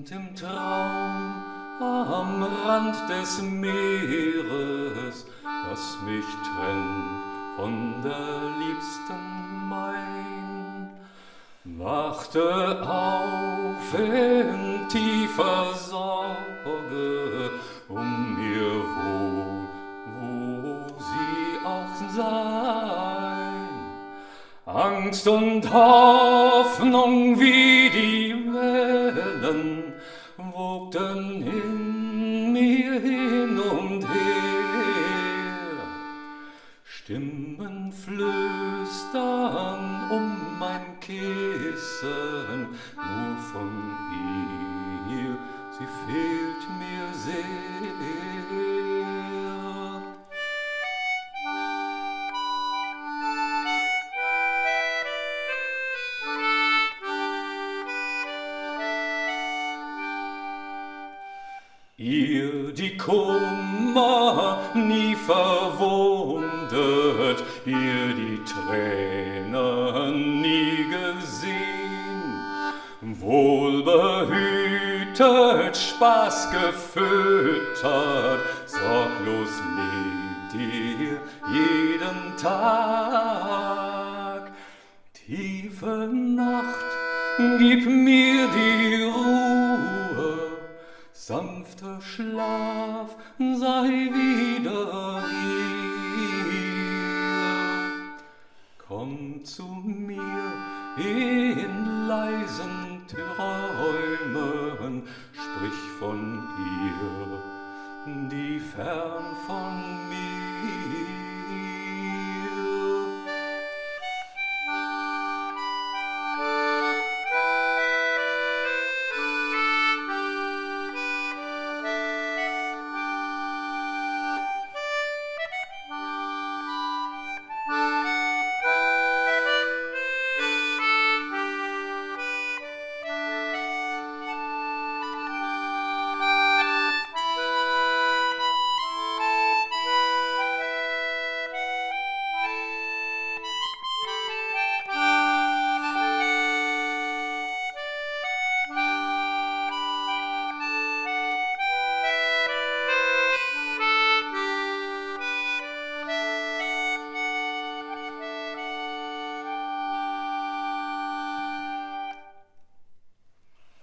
Und im Traum am Rand des Meeres, das mich trennt von der liebsten mein, wachte auf in tiefer Sorge um mir wohl, wo sie auch sein. Angst und Hoffnung wie die Wellen wogten in mir hin und her. Stimmen flüstern um mein Kissen, nur von ihr, sie fehlt mir sehr. Ihr die Kummer nie verwundet, ihr die Tränen nie gesehen, wohlbehütet, Spaß gefüttert, sorglos lebt ihr jeden Tag. Tiefe Nacht, gib mir die Ruhe, sanfter Schlaf sei wieder hier. Komm zu mir in leisen Träumen, sprich von ihr, die fern von mir